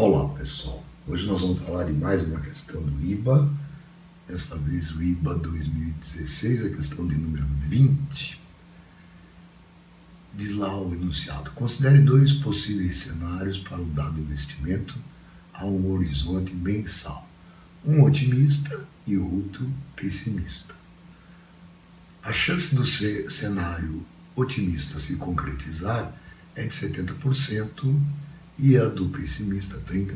Olá pessoal, hoje nós vamos falar de mais uma questão do IBA, dessa vez o IBA 2016, a questão de número 20. Diz lá o enunciado: considere dois possíveis cenários para o dado investimento a um horizonte mensal, um otimista e outro pessimista. A chance do cenário otimista se concretizar é de 70% e a do pessimista 30%.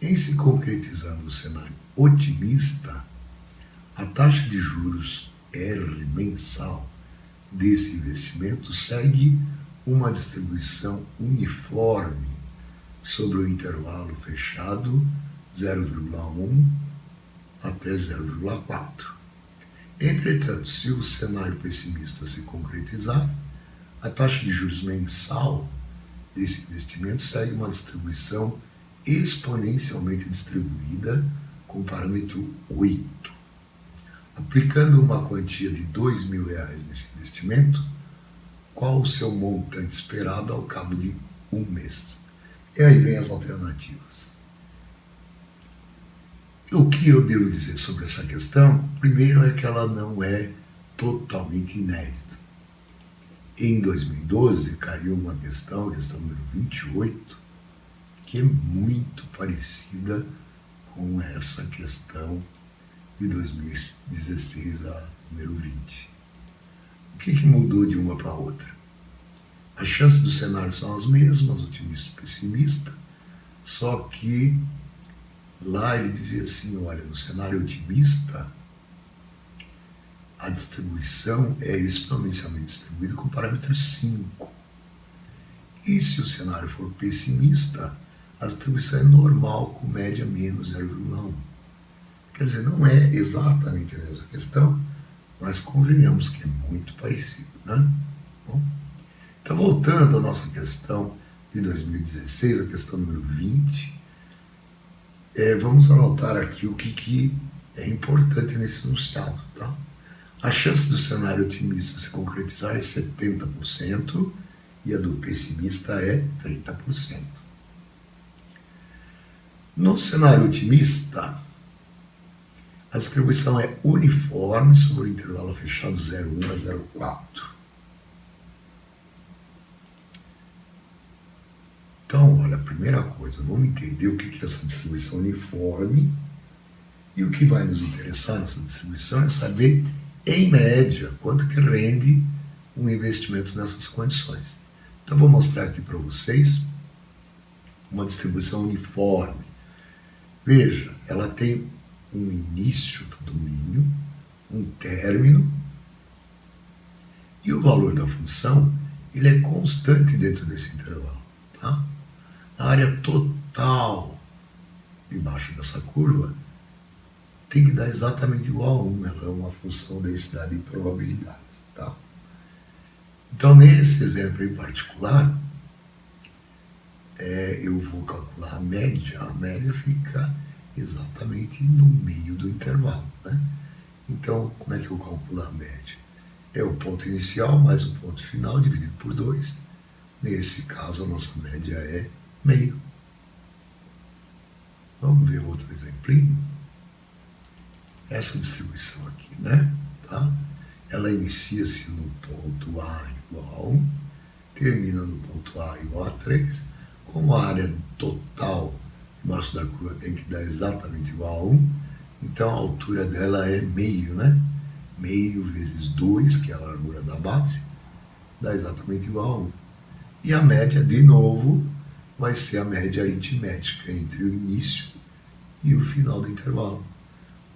Em se concretizando o cenário otimista, a taxa de juros R mensal desse investimento segue uma distribuição uniforme sobre o intervalo fechado 0,1 até 0,4. Entretanto, se o cenário pessimista se concretizar, a taxa de juros mensal desse investimento segue uma distribuição exponencialmente distribuída com parâmetro 8. Aplicando uma quantia de R$2.000 nesse investimento, qual o seu montante esperado ao cabo de um mês? E aí vem as alternativas. O que eu devo dizer sobre essa questão? Primeiro é que ela não é totalmente inédita. Em 2012 caiu uma questão, a questão número 28, que é muito parecida com essa questão de 2016, a número 20. O que mudou de uma para a outra? As chances do cenário são as mesmas, otimista e pessimista, só que lá ele dizia assim, olha, no cenário otimista, a distribuição é exponencialmente distribuída com parâmetro 5. E se o cenário for pessimista, a distribuição é normal com média menos 0,1. Quer dizer, não é exatamente a mesma questão, mas convenhamos que é muito parecido, né? Bom, então, voltando à nossa questão de 2016, a questão número 20, vamos anotar aqui o que é importante nesse enunciado, tá? A chance do cenário otimista se concretizar é 70% e a do pessimista é 30%. No cenário otimista, a distribuição é uniforme sobre o intervalo fechado 0,1 a 0,4. Então, olha, a primeira coisa, vamos entender o que é essa distribuição uniforme, e o que vai nos interessar nessa distribuição é saber, em média, quanto que rende um investimento nessas condições. Então, vou mostrar aqui para vocês uma distribuição uniforme. Veja, ela tem um início do domínio, um término, e o valor da função ele é constante dentro desse intervalo. Tá? A área total debaixo dessa curva tem que dar exatamente igual a 1, ela é uma função da densidade e probabilidade. Tá? Então, nesse exemplo em particular, eu vou calcular a média fica exatamente no meio do intervalo. Né? Então, como é que eu calculo a média? É o ponto inicial mais o ponto final dividido por 2. Nesse caso, a nossa média é meio. Vamos ver outro exemplinho. Essa distribuição aqui, né? Tá? Ela inicia-se no ponto A igual a 1, termina no ponto A igual a 3. Como a área total embaixo da curva tem que dar exatamente igual a 1, então a altura dela é meio, né? Meio vezes 2, que é a largura da base, dá exatamente igual a 1. E a média, de novo, vai ser a média aritmética entre o início e o final do intervalo.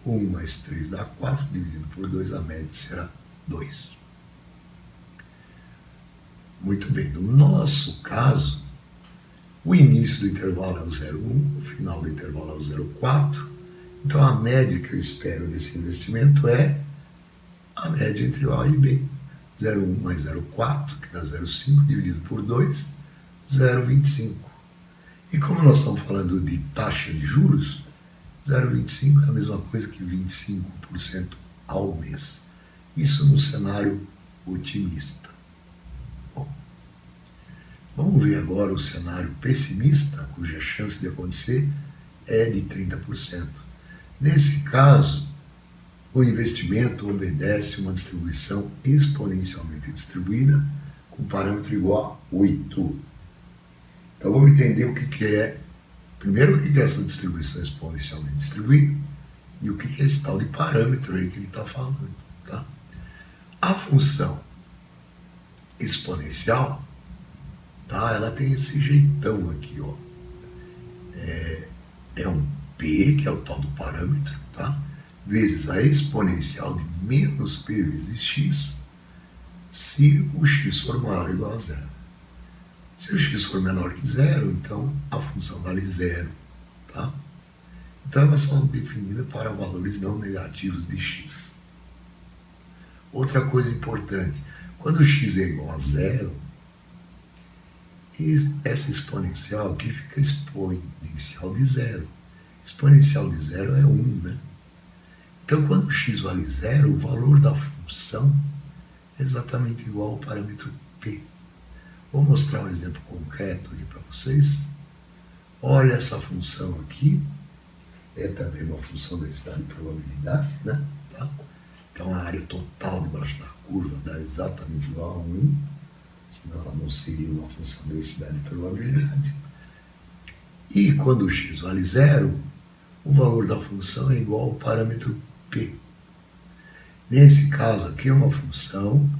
1 mais 3 dá 4, dividido por 2, a média será 2. Muito bem, no nosso caso, o início do intervalo é o 0,1, o final do intervalo é o 0,4. Então, a média que eu espero desse investimento é a média entre o A e B. 0,1 mais 0,4, que dá 0,5, dividido por 2, 0,25. E como nós estamos falando de taxa de juros, 0,25 é a mesma coisa que 25% ao mês. Isso no cenário otimista. Bom, Vamos ver agora o cenário pessimista, cuja chance de acontecer é de 30%. Nesse caso, o investimento obedece uma distribuição exponencialmente distribuída com parâmetro igual a 8. Então vamos entender o que é, primeiro o que é essa distribuição exponencialmente distribuída e o que é esse tal de parâmetro aí que ele está falando. Tá? A função exponencial, tá? Ela tem esse jeitão aqui, ó. É um P, que é o tal do parâmetro, tá? Vezes a exponencial de menos P vezes X, se o X for maior ou igual a zero. Se o X for menor que zero, então a função vale zero, tá? Então elas são definidas para valores não negativos de X. Outra coisa importante, quando X é igual a zero, essa exponencial aqui fica exponencial de zero. Exponencial de zero é 1, né? Então, quando x vale zero, o valor da função é exatamente igual ao parâmetro p. Vou mostrar um exemplo concreto aqui para vocês. Olha essa função aqui. É também uma função da densidade de probabilidade, né? Tá? Então, a área total debaixo da curva dá exatamente igual a 1. Senão ela não seria uma função da densidade de probabilidade. E quando o x vale zero, o valor da função é igual ao parâmetro p. Nesse caso aqui é uma função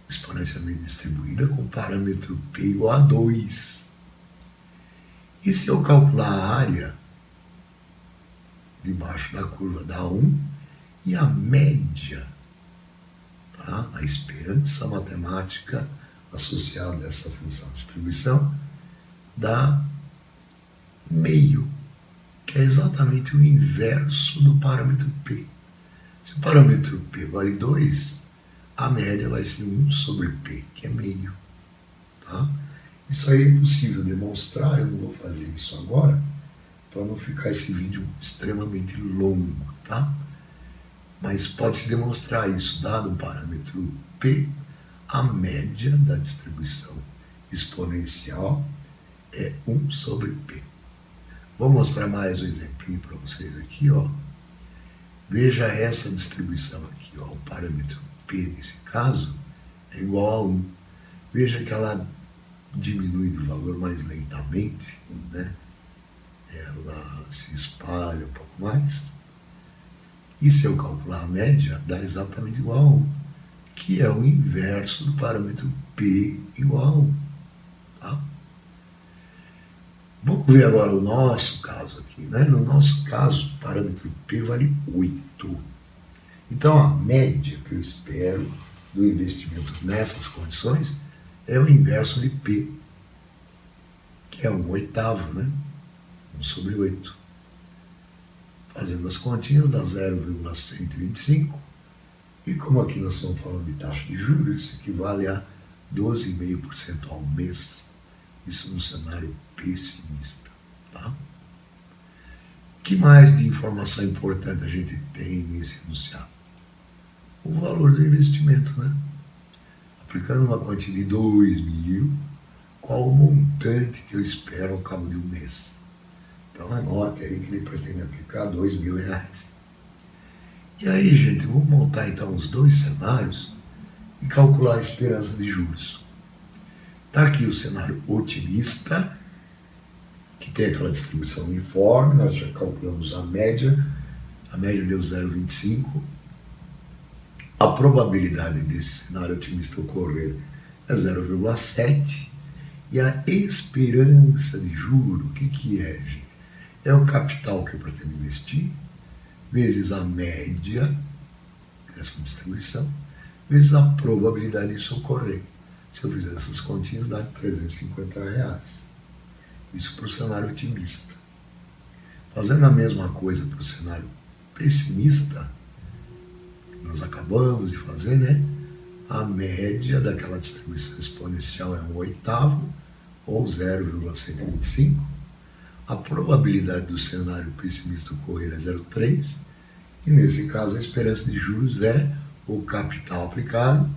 exponencialmente distribuída com parâmetro p igual a 2. E se eu calcular a área debaixo da curva dá 1 e a média, tá? A esperança matemática associada a essa função de distribuição dá meio, que é exatamente o inverso do parâmetro P. Se o parâmetro P vale 2, a média vai ser 1 sobre P, que é meio. Tá? Isso aí é possível demonstrar, eu não vou fazer isso agora, para não ficar esse vídeo extremamente longo, tá? Mas pode-se demonstrar isso, dado um parâmetro P, a média da distribuição exponencial é 1 sobre P. Vou mostrar mais um exemplinho para vocês aqui, ó. Veja essa distribuição aqui, ó. O parâmetro P, nesse caso, é igual a 1. Veja que ela diminui de valor mais lentamente, né? Ela se espalha um pouco mais. E se eu calcular a média, dá exatamente igual a 1, que é o inverso do parâmetro P igual a 1. Tá? Vamos ver agora o nosso caso aqui. Né? No nosso caso, o parâmetro P vale 8. Então, a média que eu espero do investimento nessas condições é o inverso de P, que é 1/8, né? 1 sobre 8. Fazendo as continhas, dá 0,125. E como aqui nós estamos falando de taxa de juros, isso equivale a 12,5% ao mês. Isso no cenário pessimista. Tá? O que mais de informação importante a gente tem nesse enunciado? O valor do investimento, né? Aplicando uma quantia de 2.000, qual o montante que eu espero ao cabo de um mês? Então anote aí que ele pretende aplicar R$2.000. E aí, gente, vamos montar então os dois cenários e calcular a esperança de juros. Está aqui o cenário otimista, que tem aquela distribuição uniforme, nós já calculamos a média deu 0,25. A probabilidade desse cenário otimista ocorrer é 0,7. E a esperança de juro, o que é, gente? É o capital que eu pretendo investir, vezes a média dessa distribuição, vezes a probabilidade disso ocorrer. Se eu fizer essas continhas, dá R$350. Isso para o cenário otimista. Fazendo a mesma coisa para o cenário pessimista, que nós acabamos de fazer, né? A média daquela distribuição exponencial é 1/8, ou 0,125. A probabilidade do cenário pessimista ocorrer é 0,3. E nesse caso, a esperança de juros é o capital aplicado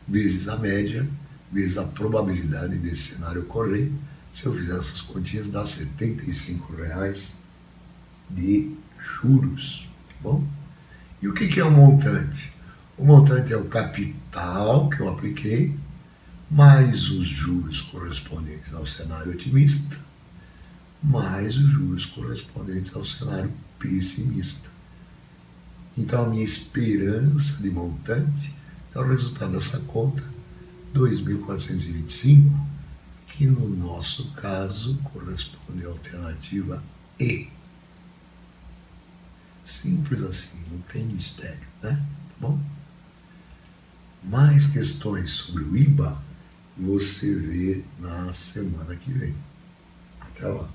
vezes a média vezes a probabilidade desse cenário ocorrer. Se eu fizer essas continhas, dá R$75 de juros. Tá bom? E o que é o montante? O montante é o capital que eu apliquei, mais os juros correspondentes ao cenário otimista, mais os juros correspondentes ao cenário pessimista. Então, a minha esperança de montante é o resultado dessa conta, 2.425, que no nosso caso corresponde à alternativa E. Simples assim, não tem mistério, né? Tá bom? Mais questões sobre o IBA você vê na semana que vem. Até lá.